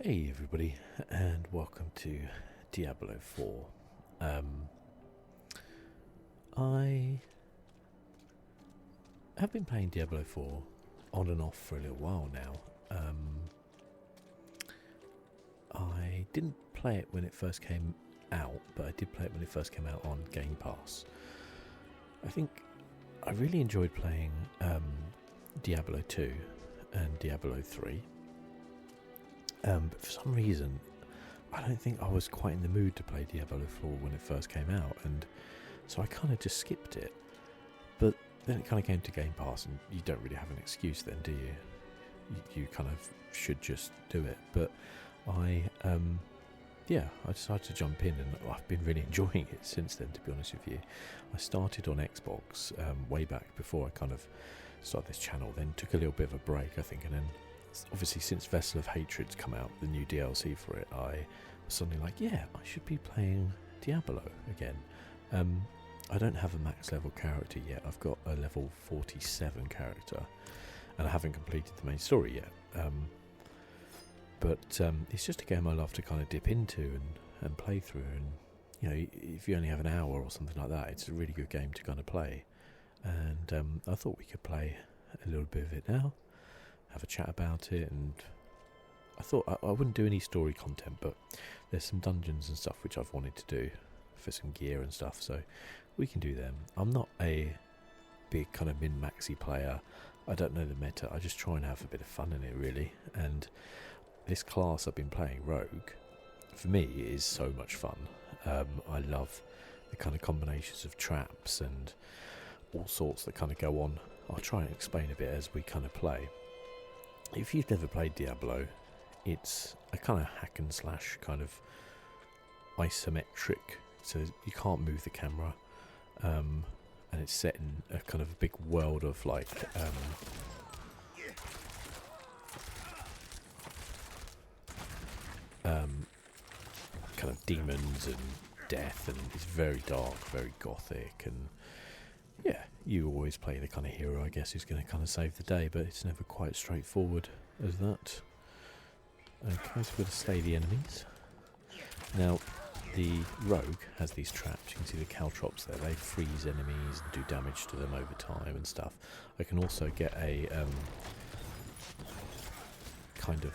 Hey everybody, and welcome to Diablo 4. I have been playing Diablo 4 on and off for a little while now. I didn't play it when it first came out, but I did play it when it first came out on Game Pass. I think I really enjoyed playing Diablo 2 and Diablo 3. But for some reason, I don't think I was quite in the mood to play Diablo 4 when it first came out, and so I kind of just skipped it. But then it kind of came to Game Pass, and you don't really have an excuse then, do you? You kind of should just do it. But I decided to jump in, and I've been really enjoying it since then, to be honest with you. I started on Xbox way back before I kind of started this channel, then took a little bit of a break, I think, and then obviously since Vessel of Hatred's come out, the new DLC for it, I was suddenly like, yeah, I should be playing Diablo again. I don't have a max level character yet. I've got a level 47 character, and I haven't completed the main story yet. But it's just a game I love to kind of dip into and play through, and you know, if you only have an hour or something like that, it's a really good game to kind of play. And I thought we could play a little bit of it now, have a chat about it, and I thought I wouldn't do any story content, but there's some dungeons and stuff which I've wanted to do for some gear and stuff, so we can do them. I'm not a big kind of min-maxy player. I don't know the meta. I just try and have a bit of fun in it, really. And this class I've been playing, Rogue, for me is so much fun. I love the kind of combinations of traps and all sorts that kind of go on. I'll try and explain a bit as we kind of play. If you've never played Diablo, it's a kind of hack and slash kind of isometric, so you can't move the camera, and it's set in a kind of a big world of like kind of demons and death, and it's very dark, very gothic, and yeah, you always play the kind of hero, I guess, who's going to kind of save the day, but it's never quite straightforward as that. Okay, so we're going to slay the enemies. Now, the rogue has these traps. You can see the caltrops there. They freeze enemies and do damage to them over time and stuff. I can also get a kind of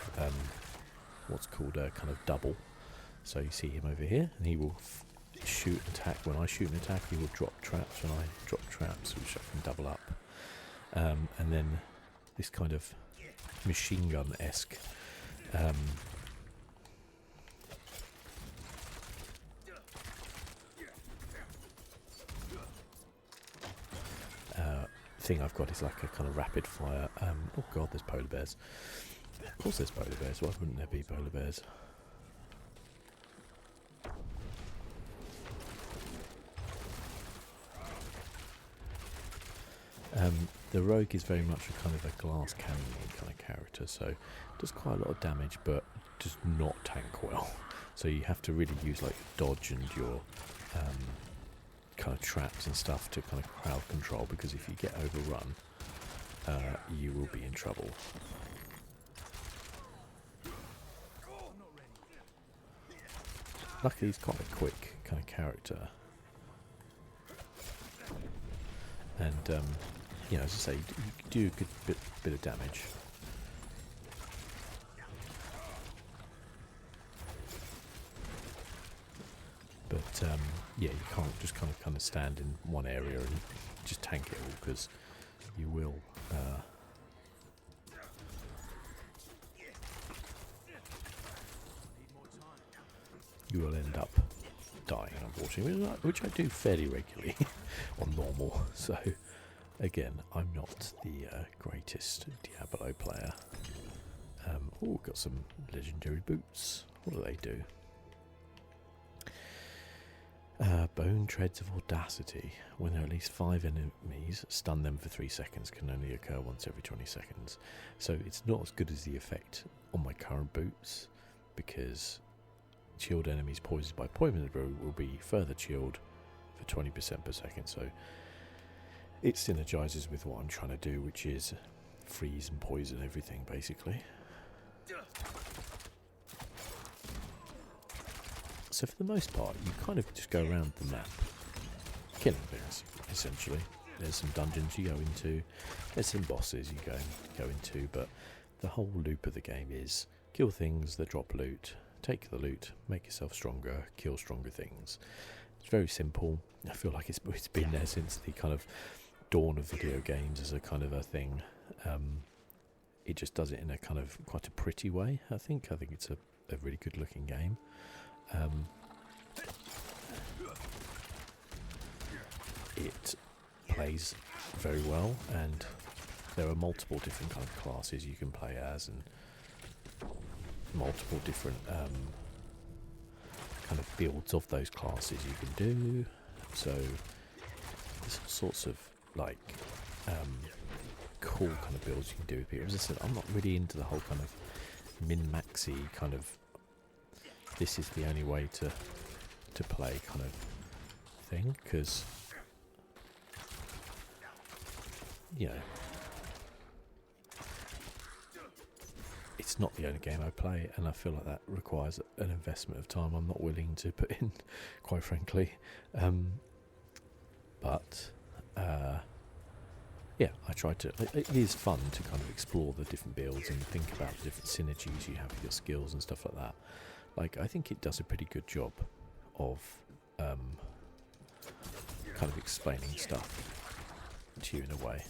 what's called a kind of double. So you see him over here, and he will shoot and attack. When I shoot and attack, he will drop traps when I drop traps, which I can double up. And then this kind of machine gun-esque thing I've got is like a kind of rapid fire. Oh god, there's polar bears. Of course there's polar bears. Why wouldn't there be polar bears? The rogue is very much a kind of a glass cannon kind of character, so does quite a lot of damage, but does not tank well. So you have to really use like dodge and your kind of traps and stuff to kind of crowd control, because if you get overrun, you will be in trouble. Luckily, he's quite a quick kind of character, and you know, as I say, you do a good bit of damage. But yeah, you can't just kind of stand in one area and just tank it all, because you will end up dying, unfortunately, which I do fairly regularly on normal. So again, I'm not the greatest Diablo player. Oh, got some legendary boots. What do they do? Bone Treads of Audacity. When there are at least 5 enemies, stun them for 3 seconds. Can only occur once every 20 seconds. So it's not as good as the effect on my current boots, because chilled enemies poisoned by poison will be further chilled for 20% per second. So it synergizes with what I'm trying to do, which is freeze and poison everything, basically. So for the most part, you kind of just go around the map, killing things, essentially. There's some dungeons you go into, there's some bosses you go into, but the whole loop of the game is kill things that drop loot, take the loot, make yourself stronger, kill stronger things. It's very simple. I feel like it's been there since the kind of dawn of video games as a kind of a thing. It just does it in a kind of quite a pretty way, I think. I think it's a really good looking game. It plays very well, and there are multiple different kind of classes you can play as, and multiple different kind of builds of those classes you can do. So there's all sorts of like cool kind of builds you can do with people. As I said, I'm not really into the whole kind of min-maxy kind of this is the only way to play kind of thing, because you know, it's not the only game I play, and I feel like that requires an investment of time I'm not willing to put in, quite frankly. Yeah, I try to. It is fun to kind of explore the different builds and think about the different synergies you have with your skills and stuff like that. Like, I think it does a pretty good job of kind of explaining stuff to you in a way,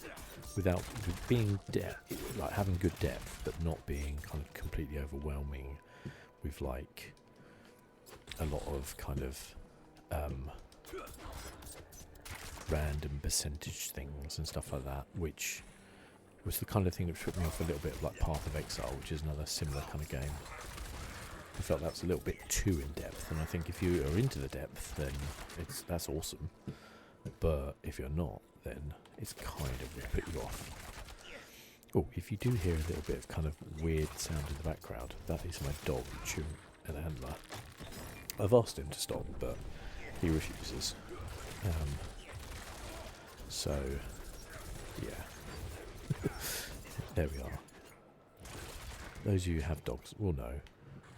without being like having good depth, but not being kind of completely overwhelming with like a lot of kind of random percentage things and stuff like that, which was the kind of thing that put me off a little bit of like Path of Exile, which is another similar kind of game. I felt that was a little bit too in depth, and I think if you are into the depth, then that's awesome. But if you're not, then it's kind of will put you off. Oh, if you do hear a little bit of kind of weird sound in the background, that is my dog chewing an antler. I've asked him to stop, but he refuses. So, yeah. There we are. Those of you who have dogs will know.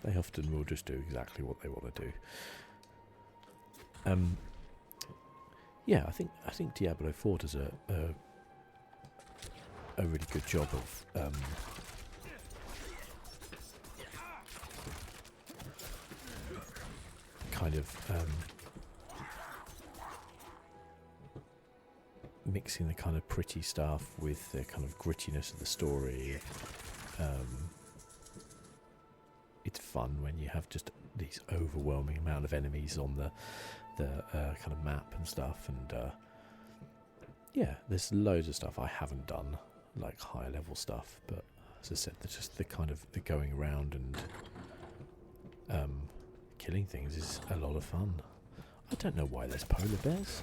They often will just do exactly what they want to do. Yeah, I think Diablo 4 does a really good job of kind of mixing the kind of pretty stuff with the kind of grittiness of the story. It's fun when you have just these overwhelming amount of enemies on the kind of map and stuff, and yeah, there's loads of stuff I haven't done, like higher level stuff, but as I said, just the kind of the going around and killing things is a lot of fun. I don't know why there's polar bears.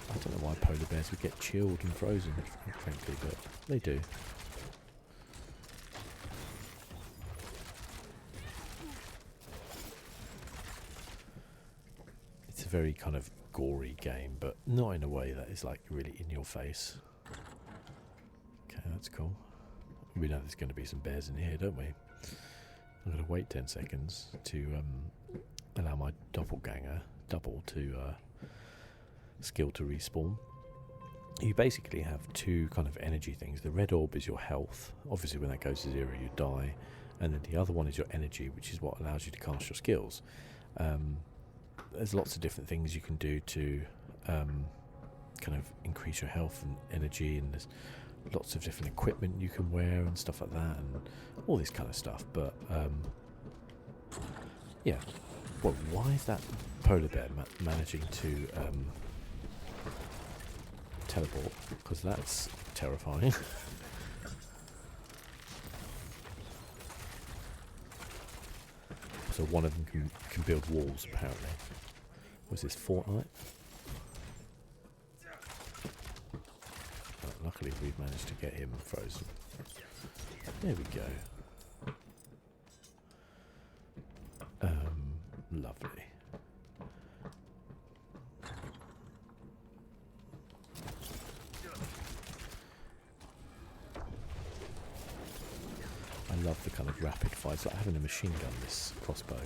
I don't know why polar bears would get chilled and frozen, frankly, but they do. It's a very kind of gory game, but not in a way that is like really in your face. Okay, that's cool. We know there's going to be some bears in here, don't we? I'm going to wait 10 seconds to allow my doppelganger, double, to skill to respawn. You basically have two kind of energy things. The red orb is your health. Obviously when that goes to 0 you die, and then the other one is your energy, which is what allows you to cast your skills. There's lots of different things you can do to kind of increase your health and energy, and there's lots of different equipment you can wear and stuff like that, and all this kind of stuff. But yeah, well, why is that polar bear managing to teleport? Because that's terrifying. So one of them can build walls, apparently. Was this Fortnite? Luckily we've managed to get him frozen. There we go. Lovely. I love the kind of rapid fire. It's like having a machine gun, this crossbow.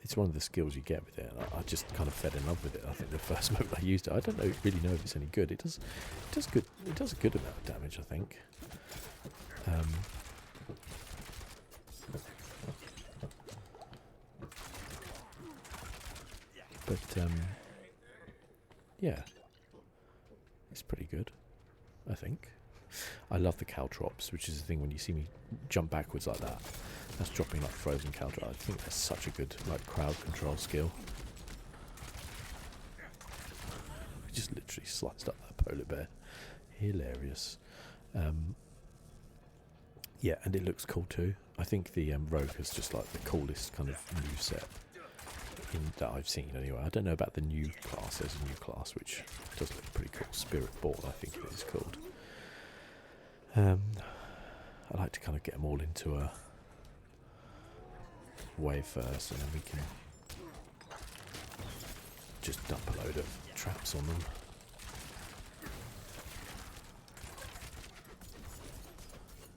It's one of the skills you get with it. I just kind of fell in love with it. I think the first moment I used it, I don't really know if it's any good. It does good. It does a good amount of damage, I think. But yeah, it's pretty good, I think. I love the caltrops, which is the thing when you see me jump backwards like that. That's dropping like frozen caltrop. I think that's such a good like crowd control skill. We just literally sliced up that polar bear. Hilarious. Yeah, and it looks cool too. I think the rogue is just like the coolest kind of new set that I've seen anyway. I don't know about the new class. There's a new class which does look pretty cool. Spirit Ball, I think it is called. I like to kind of get them all into a wave first, and then we can just dump a load of traps on them.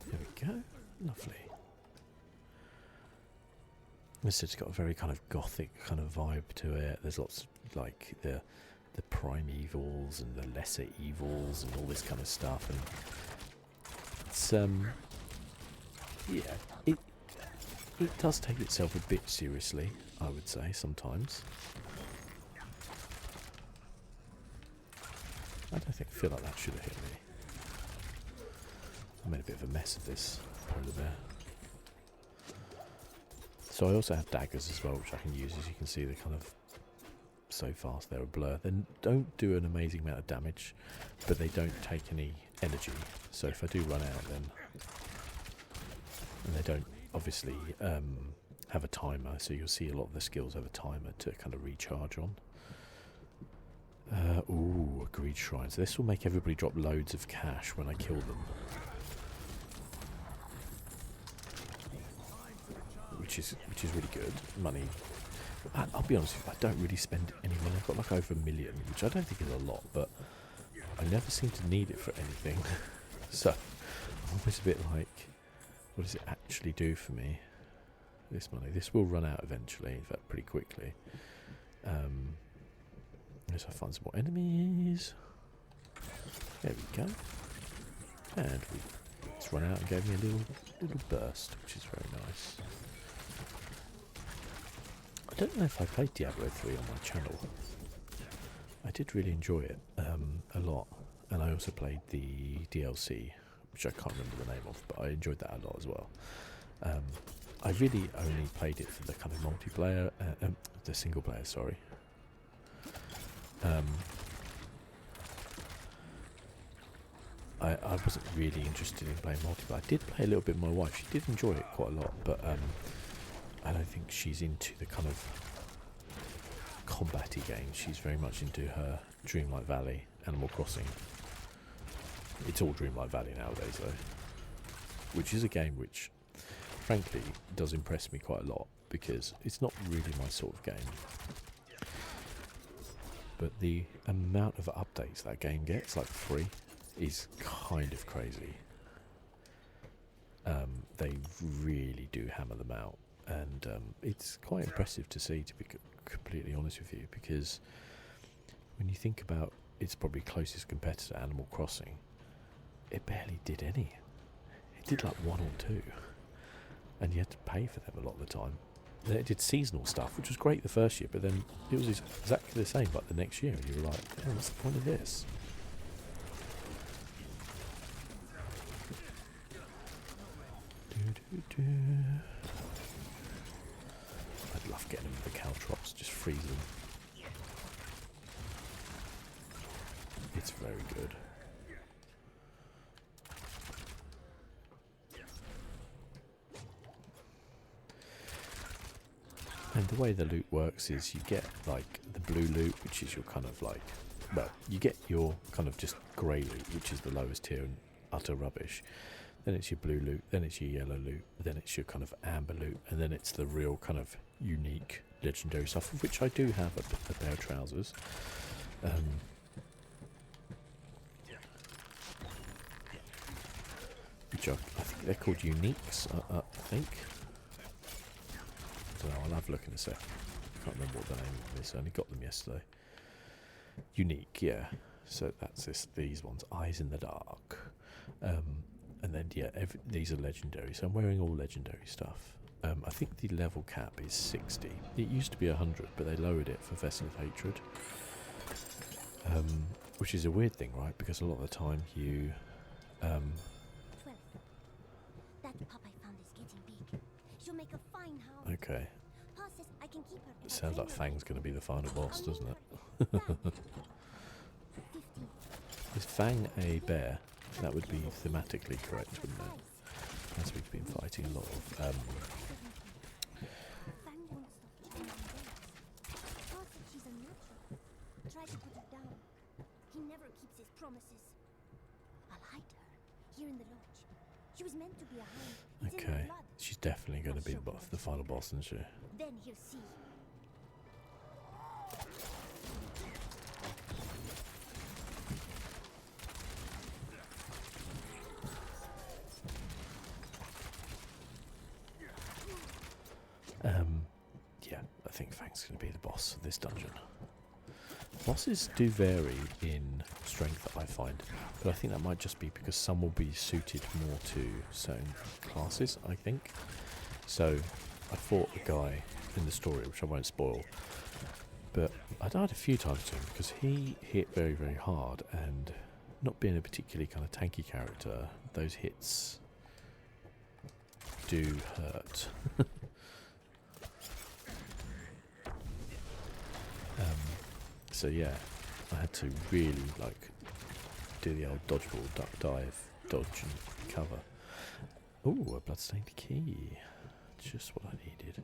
There we go. Lovely. It's got a very kind of gothic kind of vibe to it. There's lots of, like the primevals and the lesser evils and all this kind of stuff, and it's yeah, it does take itself a bit seriously, I would say, sometimes. I feel like that should have hit me. I made a bit of a mess of this polar bear. So I also have daggers as well, which I can use. As you can see, they're kind of so fast, they're a blur. They don't do an amazing amount of damage, but they don't take any energy. So if I do run out, then... And they don't obviously have a timer, so you'll see a lot of the skills have a timer to kind of recharge on. Ooh, a greed shrine. So this will make everybody drop loads of cash when I kill them. Which is really good. Money. I'll be honest with you, I don't really spend any money. I've got like over $1 million, which I don't think is a lot, but I never seem to need it for anything. So I'm always a bit like, what does it actually do for me? This money. This will run out eventually, in fact pretty quickly. Let's find some more enemies. There we go. And it's run out and gave me a little burst, which is very nice. I don't know if I played Diablo 3 on my channel. I did really enjoy it a lot, and I also played the DLC, which I can't remember the name of, but I enjoyed that a lot as well. I really only played it for the kind of multiplayer, the single player, sorry. I wasn't really interested in playing multiplayer. I did play a little bit with my wife. She did enjoy it quite a lot, but I don't think she's into the kind of combat-y games. She's very much into her Dreamlight Valley, Animal Crossing. It's all Dreamlight Valley nowadays, though, which is a game which, frankly, does impress me quite a lot, because it's not really my sort of game. But the amount of updates that game gets, like 3, is kind of crazy. They really do hammer them out, and it's quite impressive to see, to be completely honest with you, because when you think about its probably closest competitor, Animal Crossing, it barely did any. It did like 1 or 2, and you had to pay for them a lot of the time. Then it did seasonal stuff, which was great the first year, but then it was exactly the same like the next year, and you were like, oh, what's the point of this? I'd love getting them with the caltrops, just freeze them. It's very good. And the way the loot works is you get like the blue loot, which is your kind of like, well, you get your kind of just grey loot, which is the lowest tier and utter rubbish. Then it's your blue loot, then it's your yellow loot, then it's your kind of amber loot, and then it's the real kind of unique legendary stuff, of which I do have a pair of trousers. which I think they're called uniques, I think. I don't know, I'll have a look in a sec. I can't remember what the name is, I only got them yesterday. Unique, yeah. So that's these ones, Eyes in the Dark. And then, yeah, these are legendary, so I'm wearing all legendary stuff. I think the level cap is 60. It used to be 100, but they lowered it for Vessel of Hatred. Which is a weird thing, right? Because a lot of the time you... 12. That pup I found is getting big. She'll make a fine hound. Okay. Pa says I can keep her. It sounds like Fang's going to be the final boss, doesn't it? 15. Is Fang a bear? That would be thematically correct, wouldn't it? As we've been fighting a lot of... Fang won't stop chewing on bears. Pa said she's a natural. Try to put it down. He never keeps his promises. I'll hide her here in the lodge. She was meant to be a hound. It's in her Okay. blood. She's definitely going to be the final boss, isn't she? Then he'll see. Yeah, I think Fang's going to be the boss of this dungeon. Bosses do vary in strength, I find, but I think that might just be because some will be suited more to certain classes, I think. So, I fought a guy in the story, which I won't spoil, but I died a few times to him because he hit very, very hard, and not being a particularly kind of tanky character, those hits do hurt. So yeah, I had to really do the old dodgeball, duck dive, dodge and cover. Ooh, a bloodstained key. Just what I needed.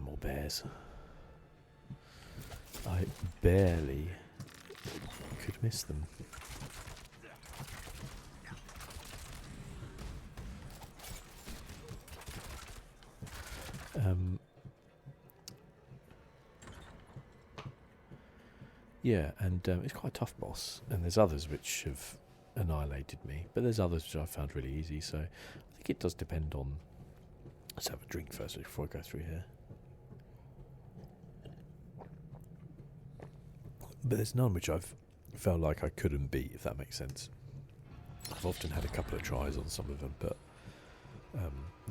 More bears. I barely could miss them. Yeah, and it's quite a tough boss, and there's others which have annihilated me, but there's others which I found really easy, so I think it does depend on... Let's have a drink first before I go through here. But there's none which I've felt like I couldn't beat, if that makes sense. I've often had a couple of tries on some of them, but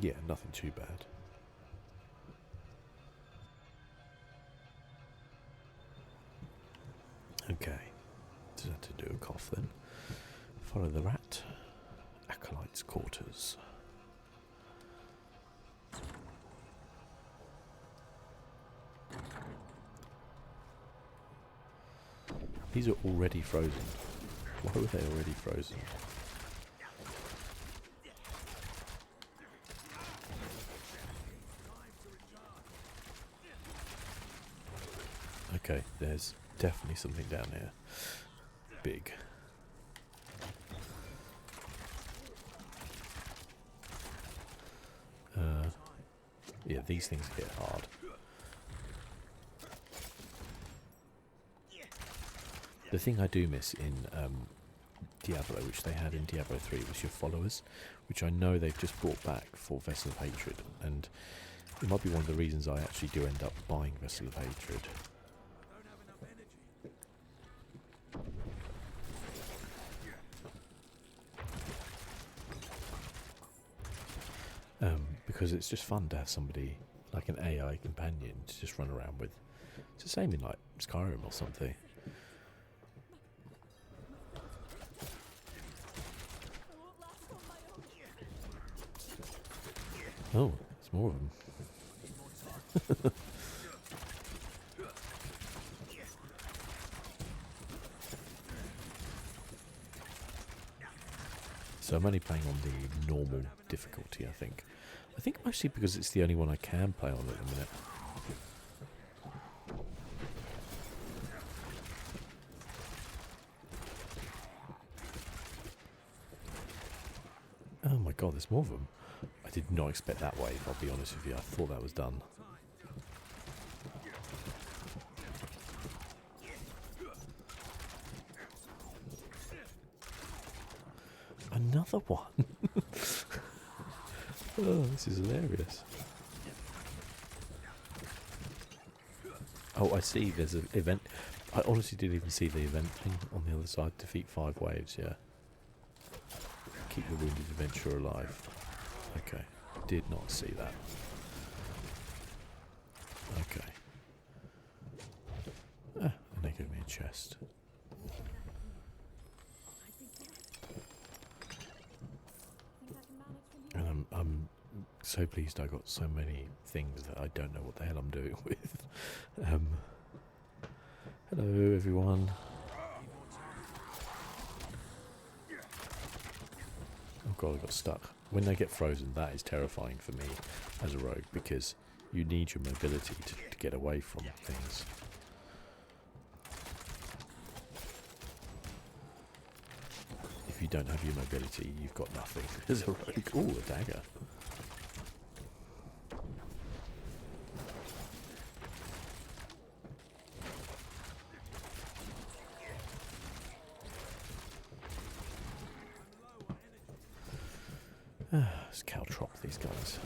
yeah, nothing too bad. Okay, just had to do a cough then. Follow the rat. Acolyte's quarters. These are already frozen. Why were they already frozen? Okay, there's definitely something down here. Big. Yeah, these things hit hard. The thing I do miss in Diablo, which they had in Diablo 3, was your followers, which I know they've just brought back for Vessel of Hatred, and it might be one of the reasons I actually do end up buying Vessel of Hatred. Because it's just fun to have somebody like an AI companion to just run around with. It's the same in like Skyrim or something. Oh, there's more of them. So I'm only playing on the normal difficulty, I think. I think mostly because it's the only one I can play on at the minute. Oh my god, there's more of them. I did not expect that wave, I'll be honest with you. I thought that was done. Another another one. Oh, this is hilarious. Oh, I see. There's an event. I honestly didn't even see the event thing on the other side. Defeat 5 waves. Yeah. Keep the wounded adventurer alive. Okay. Did not see that. Okay. Ah, and they give me a chest. And I'm so pleased I got so many things that I don't know what the hell I'm doing with. Hello everyone. Oh god, I got stuck. When they get frozen, that is terrifying for me as a rogue, because you need your mobility to get away from things. If you don't have your mobility, you've got nothing as a rogue. Ooh, a dagger. Let's caltrop these guys.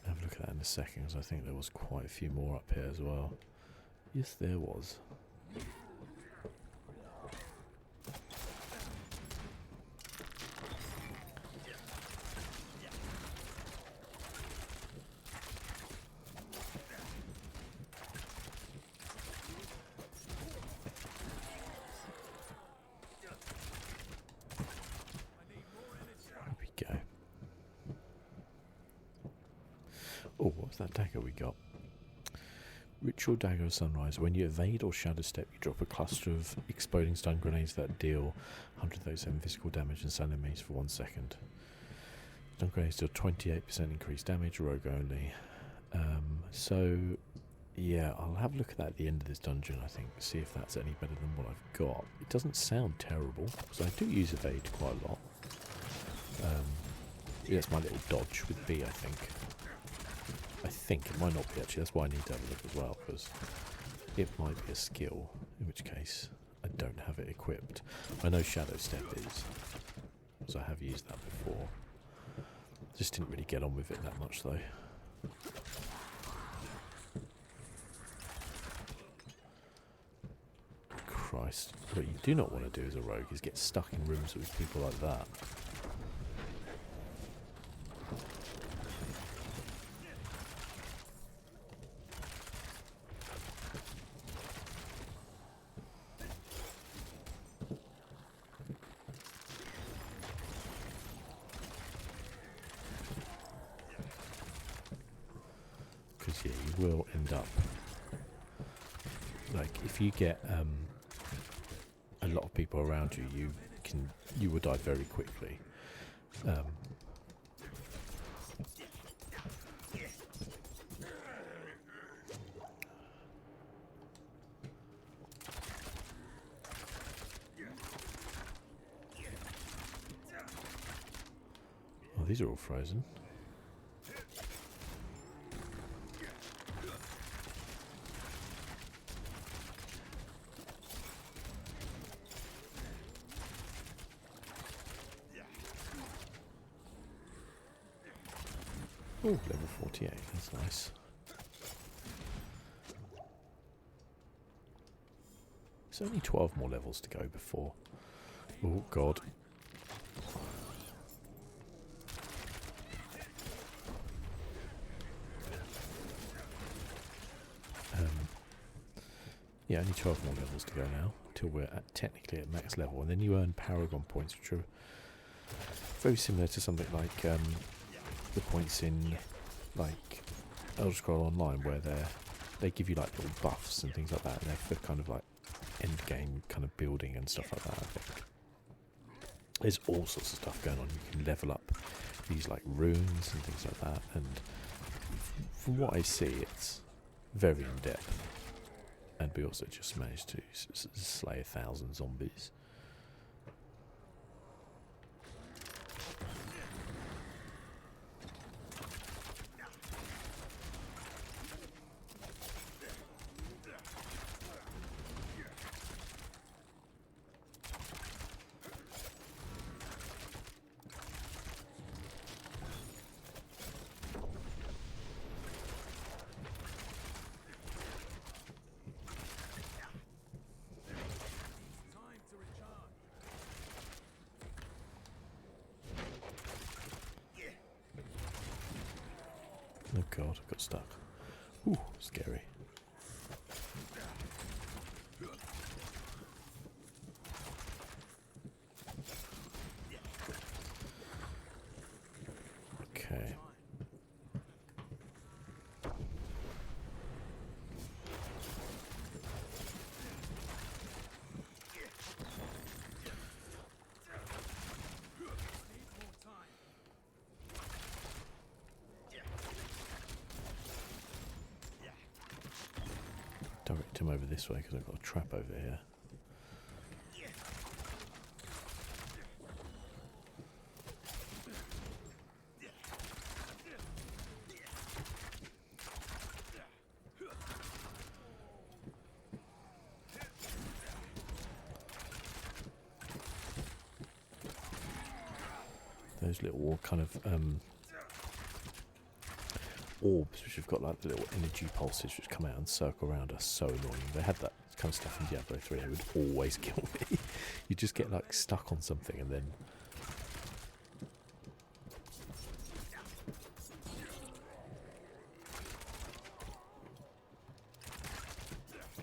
Have a look at that in a second, because I think there was quite a few more up here as well. Yes, there was. Oh, what's that dagger we got? Ritual Dagger of Sunrise. When you evade or shadow step, you drop a cluster of exploding stun grenades that deal 137 physical damage and stun enemies for 1 second. Stun grenades deal 28% increased damage, rogue only. So, yeah, I'll have a look at that at the end of this dungeon, I think, see if that's any better than what I've got. It doesn't sound terrible, because I do use evade quite a lot. Yeah, it's my little dodge with B, I think. I think it might not be actually, that's why I need to have a look as well, because it might be a skill, in which case I don't have it equipped. I know Shadow Step is, because I have used that before. Just didn't really get on with it that much though. Christ, what you do not want to do as a rogue is get stuck in rooms with people like that. Because yeah, you will end up, like, if you get a lot of people around you, you will die very quickly. Oh, these are all frozen. Oh, level 48, that's nice. There's only 12 more levels to go before. Oh, God. Yeah, only 12 more levels to go now, till we're technically at max level, and then you earn Paragon points, which are very similar to something like the points in like Elder Scroll Online, where they give you like little buffs and things like that, and they're for kind of like end game kind of building and stuff like that. I think there's all sorts of stuff going on. You can level up these like runes and things like that, and from what I see, it's very in depth. And we also just managed to slay 1,000 zombies. god, I got stuck. Ooh, scary. Okay. Direct him over this way because I've got a trap over here. Those little kind of orbs which have got like the little energy pulses which come out and circle around are so annoying. They had that kind of stuff in Diablo 3. It would always kill me. You just get like stuck on something and then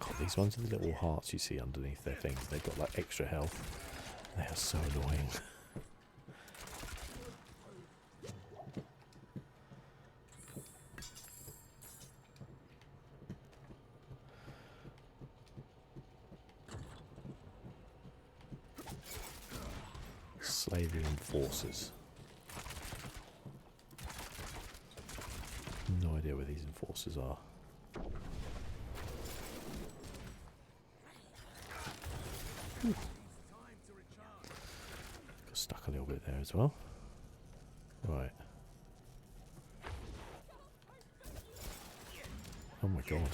God, these ones are the little hearts you see underneath their things. They've got like extra health. They are so annoying. Slay the enforcers. No idea where these enforcers are. Got stuck a little bit there as well. Right. Oh my god.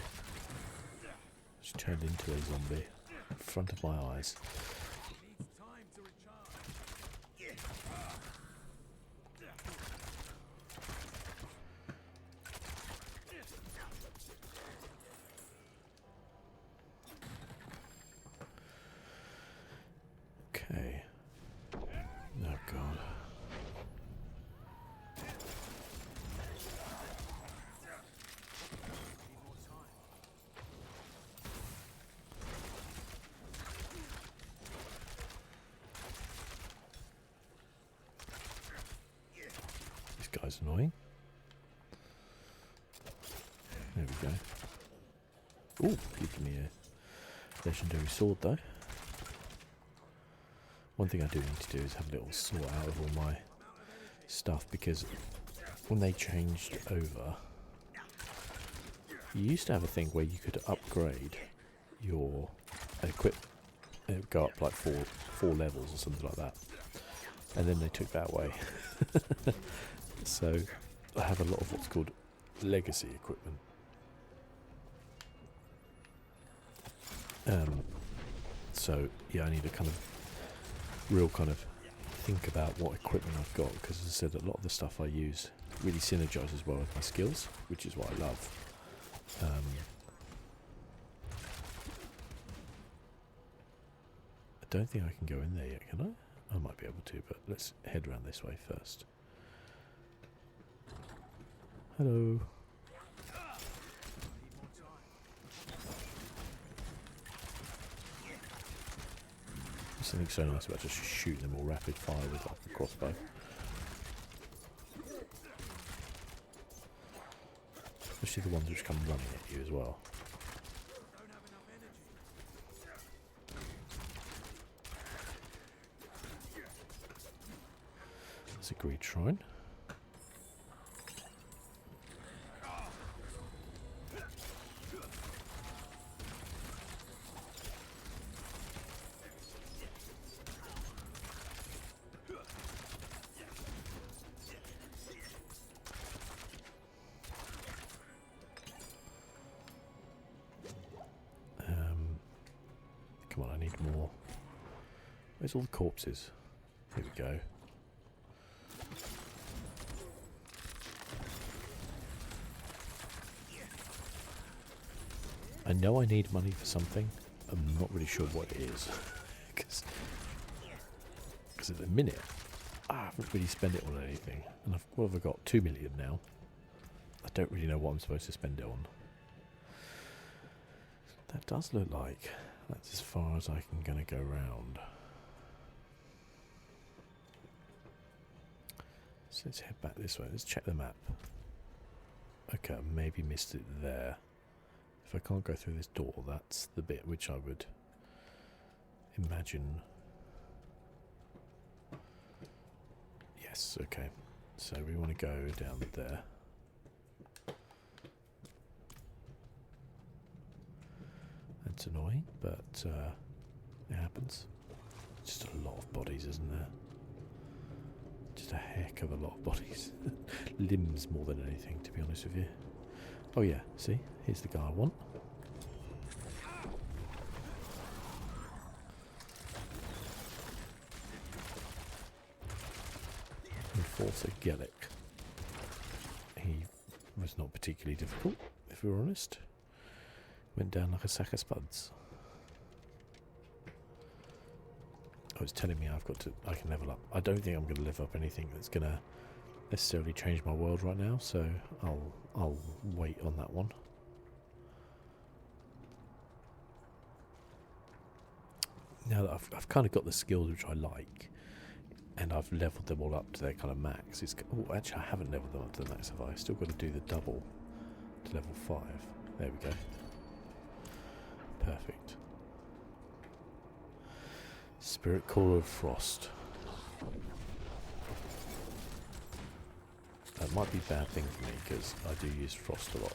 Just turned into a zombie in front of my eyes. Okay. Oh god. This guy's annoying. There we go. Ooh, give me a legendary sword though. One thing I do need to do is have a little sort out of all my stuff, because when they changed over, you used to have a thing where you could upgrade your equipment. It would go up like four levels or something like that. And then they took that away. So I have a lot of what's called legacy equipment. So yeah, I need to kind of real kind of think about what equipment I've got, because as I said, a lot of the stuff I use really synergizes well with my skills, which is what I love. I don't think I can go in there yet, can I? I might be able to, but let's head around this way first. Hello. Something so nice about just shooting them all rapid fire with like a crossbow. Especially the ones which come running at you as well. That's a greed shrine. Come on, I need more. Where's all the corpses? Here we go. I know I need money for something. I'm not really sure what it is. Because at the minute, I haven't really spent it on anything. And what have I got? 2 million now. I don't really know what I'm supposed to spend it on. That does look like that's as far as I can gonna go round. So let's head back this way. Let's check the map. Okay, I maybe missed it there. If I can't go through this door, that's the bit which I would imagine. Yes, okay. So we want to go down there. That's annoying, but it happens. Just a lot of bodies, isn't there? Just a heck of a lot of bodies. Limbs more than anything, to be honest with you. Oh yeah, see? Here's the guy I want. Enforcer Gellick. He was not particularly difficult, if we're honest. Went down like a sack of spuds. Oh, it's telling me I can level up. I don't think I'm going to level up anything that's going to necessarily change my world right now, so I'll wait on that one. Now that I've kind of got the skills which I like, and I've leveled them all up to their kind of max. Oh, actually, I haven't leveled them up to the max, have I? I've still got to do the double to level 5. There we go. Perfect. Spirit Caller of Frost. That might be a bad thing for me because I do use Frost a lot.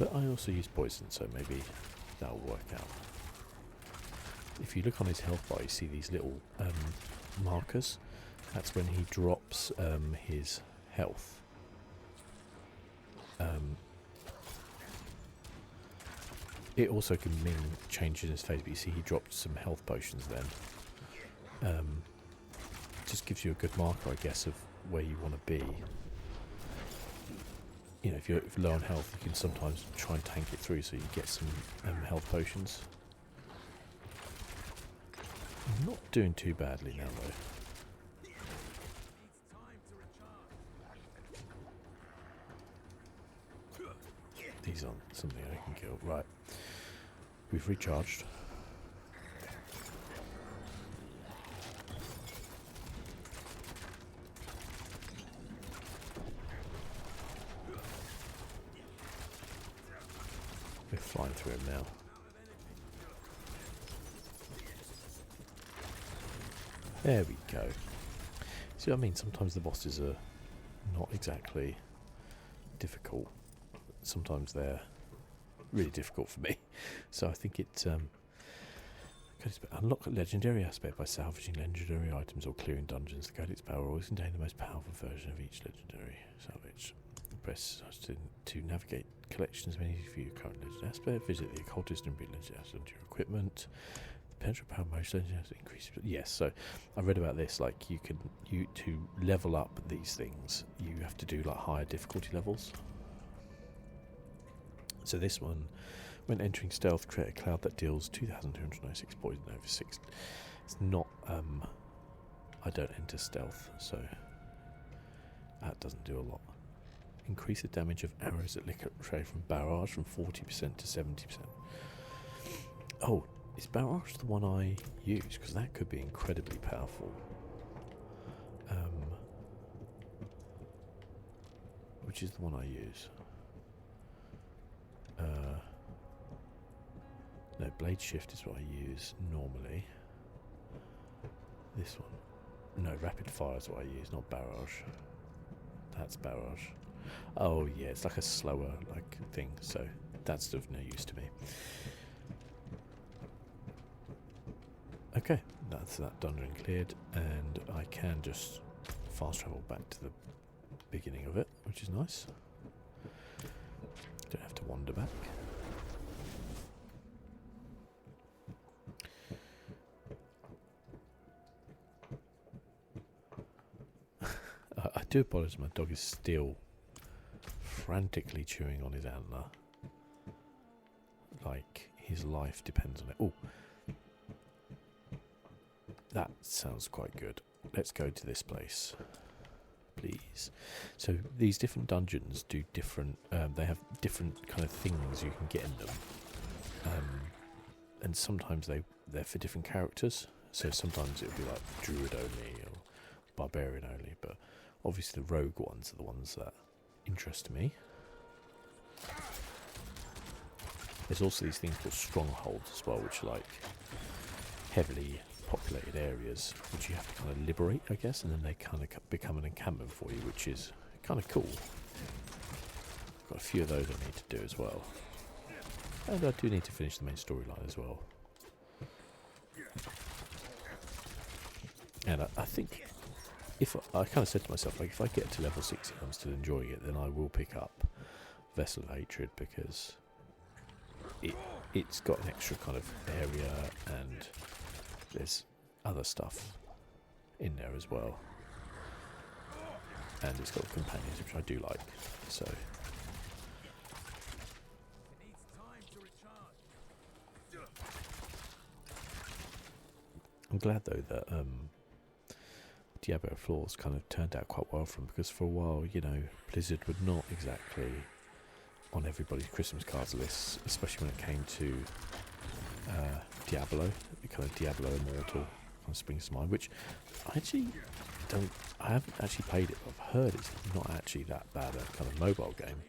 But I also use Poison, so maybe that'll work out. If you look on his health bar, you see these little markers. That's when he drops his health. It also can mean changes in his face, but you see he dropped some health potions then. Just gives you a good marker, I guess, of where you want to be. You know, if you're low on health, you can sometimes try and tank it through so you get some health potions. I'm not doing too badly now, though. These aren't something I can kill. Right. We've recharged. We're flying through him now. There we go. See what I mean? Sometimes the bosses are not exactly difficult. Sometimes they're really difficult for me. So I think it unlock a legendary aspect by salvaging legendary items or clearing dungeons. The Codex power always contain the most powerful version of each legendary salvage. Press to navigate collections many of your current legendary aspect. Visit the occultist and read legendary aspect to your equipment. The potential power of most legendary aspect increases. Yes, so I read about this. Like you to level up these things, you have to do like higher difficulty levels. So this one, when entering stealth, create a cloud that deals 2,296 poison over 6. It's not, I don't enter stealth, so that doesn't do a lot. Increase the damage of arrows that lick at prey from barrage from 40% to 70%. Oh, is barrage the one I use? Because that could be incredibly powerful. Which is the one I use? No, blade shift is what I use normally. This one. No, rapid fire is what I use, not barrage. That's barrage. Oh yeah, it's like a slower thing, so that's of no use to me. Okay, that's that dungeon cleared, and I can just fast travel back to the beginning of it, which is nice. Don't have to wander back. I do apologise, my dog is still frantically chewing on his antler. Like his life depends on it. Oh, That sounds quite good. Let's go to this place, please. So these different dungeons do different, they have different kind of things you can get in them. And sometimes they're for different characters. So sometimes it'll be like druid only or barbarian only, but obviously the rogue ones are the ones that interest me. There's also these things called strongholds as well, which are like heavily populated areas, which you have to kind of liberate, I guess, and then they kind of become an encampment for you, which is kind of cool. Got a few of those I need to do as well. And I do need to finish the main storyline as well. And I think, if I kind of said to myself, like, if I get to level 60 and I'm still enjoying it, then I will pick up Vessel of Hatred, because it's got an extra kind of area, and there's other stuff in there as well. And it's got companions, which I do like, so... I'm glad though that Diablo Floors kind of turned out quite well for them, because for a while, you know, Blizzard were not exactly on everybody's Christmas cards lists, especially when it came to Diablo, the kind of Diablo Immortal kind of springs to mind, which I actually I haven't actually played it, but I've heard it's not actually that bad a kind of mobile game.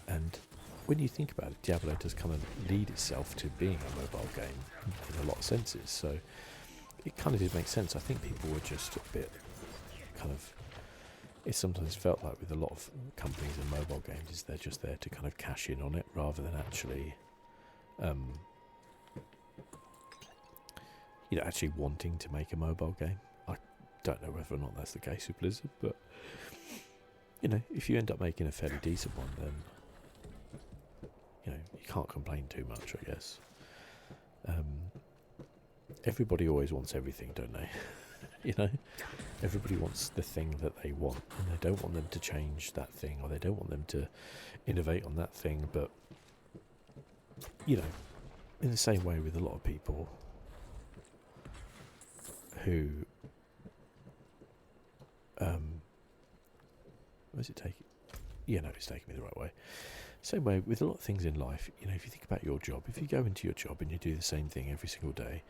And when you think about it, Diablo does kind of lead itself to being a mobile game in a lot of senses, so it kind of did make sense. I think people were just a bit kind of... It sometimes felt like with a lot of companies and mobile games, is they're just there to kind of cash in on it rather than actually, you know, actually wanting to make a mobile game. I don't know whether or not that's the case with Blizzard, but you know, if you end up making a fairly decent one, then you know, you can't complain too much, I guess. Everybody always wants everything, don't they? You know, everybody wants the thing that they want, and they don't want them to change that thing, or they don't want them to innovate on that thing. But you know, in the same way with a lot of people who where's it taking? Yeah, no, it's taking me the right way. Same way with a lot of things in life. You know, if you think about your job, if you go into your job and you do the same thing every single day,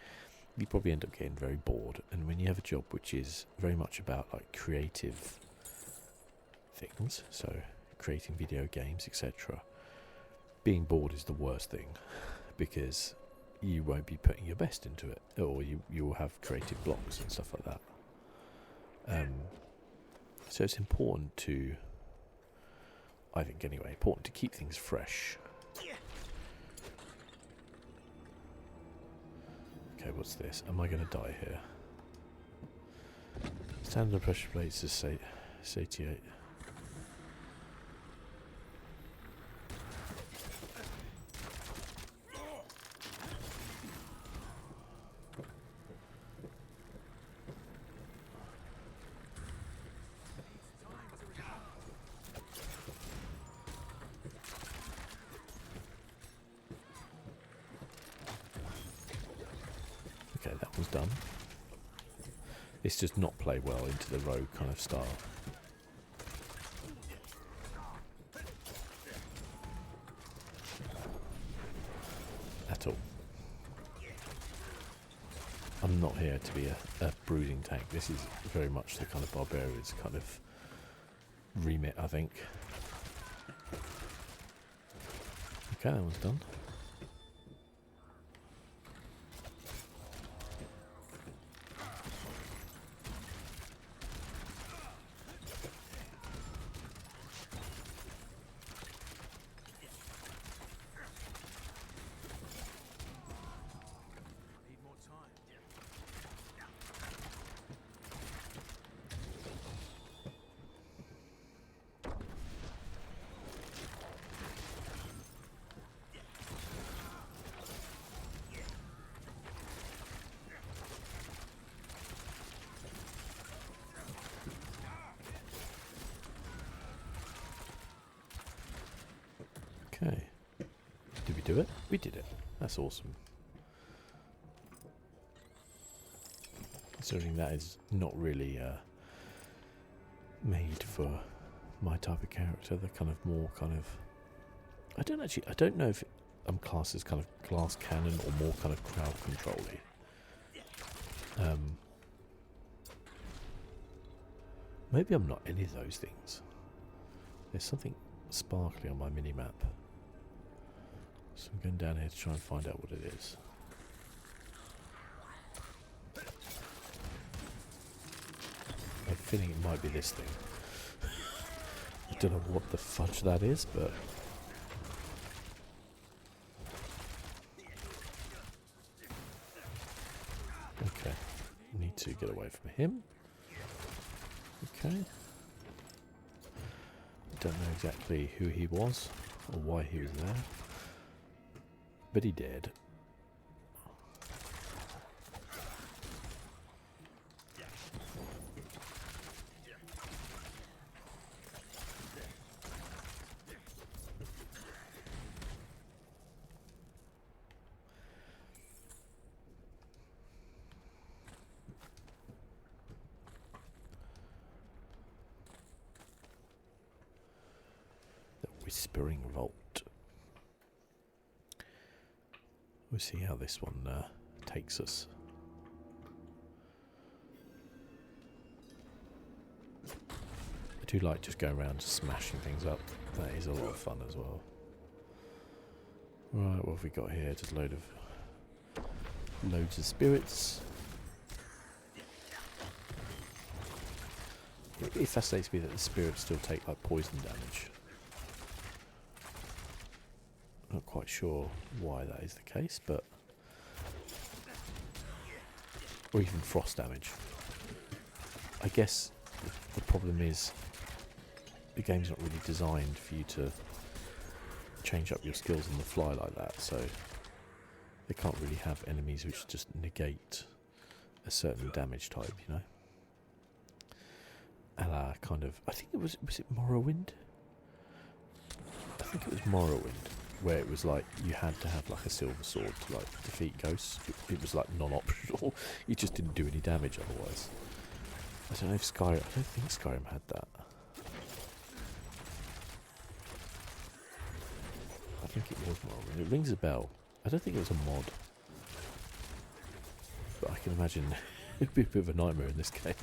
you probably end up getting very bored. And when you have a job which is very much about like creative things, so creating video games, etc., being bored is the worst thing, because you won't be putting your best into it, or you will have creative blocks and stuff like that. So it's important to, I think anyway, important to keep things fresh. Okay, what's this? Am I going to die here? Standard pressure plates is satiate. Okay, that was done. This does not play well into the rogue kind of style. At all. I'm not here to be a brooding tank. This is very much the kind of barbarians kind of remit, I think. Okay, that one's done. Okay. Did we do it? We did it. That's awesome. considering that is not really made for my type of character. They're kind of more kind of... I don't know if I'm classed as kind of glass cannon or more kind of crowd control-y. Maybe I'm not any of those things. There's something sparkly on my mini-map. So I'm going down here to try and find out what it is. I'm feeling it might be this thing. I don't know what the fudge that is, but... Okay. Need to get away from him. Okay. Don't know exactly who he was or why he was there. But he did. Whispering Vault. We'll see how this one takes us. I do like just going around smashing things up. That is a lot of fun as well. Right, what have we got here? Just loads of spirits. It fascinates me that the spirits still take like poison damage. Not quite sure why that is the case, but... Or even frost damage. I guess the problem is the game's not really designed for you to change up your skills on the fly like that, so they can't really have enemies which just negate a certain damage type, you know? A la kind of... I think it was it Morrowind? I think it was Morrowind. Where it was like you had to have like a silver sword to like defeat ghosts. It was like non-optional. You just didn't do any damage otherwise. I don't know if Skyrim... I don't think Skyrim had that. I think it was Morrowind. It rings a bell. I don't think it was a mod. But I can imagine it'd be a bit of a nightmare in this game.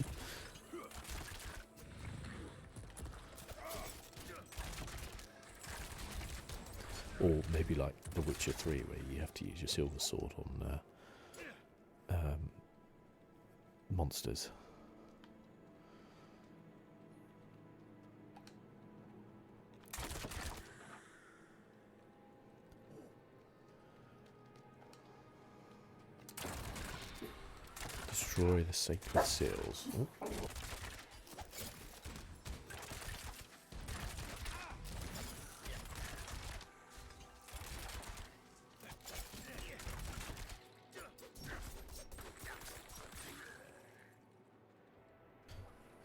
Or maybe like The Witcher 3, where you have to use your silver sword on monsters. Destroy the sacred seals. Oh.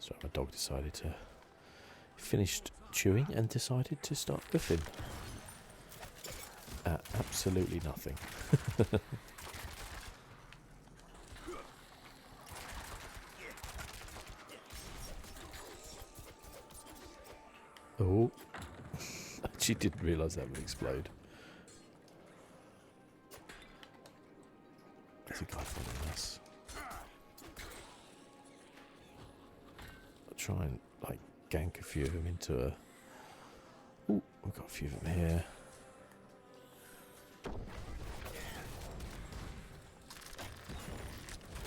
So my dog decided to finished chewing and decided to start biffing at absolutely nothing. Oh, she didn't realise that would explode. There's a guy following us. I'll try and like gank a few of them into a... Ooh, we've got a few of them here.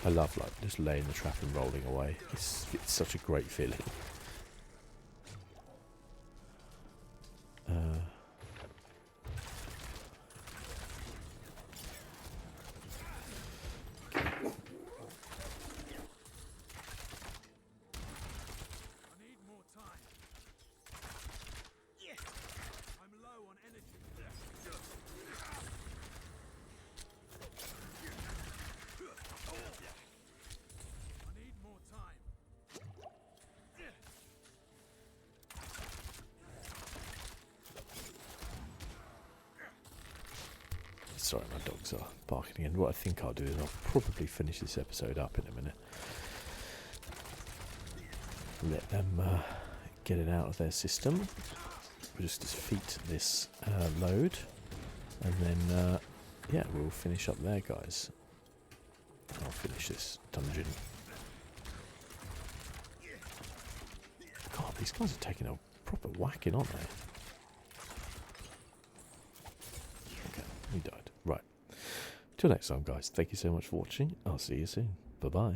I love like just laying the trap and rolling away. It's such a great feeling. Sorry, my dogs are barking again. What I think I'll do is I'll probably finish this episode up in a minute. Let them get it out of their system. We'll just defeat this load. And then, yeah, we'll finish up there, guys. I'll finish this dungeon. God, these guys are taking a proper whacking, aren't they? Okay, we died. Right. Till next time, guys. Thank you so much for watching. I'll see you soon. Bye-bye.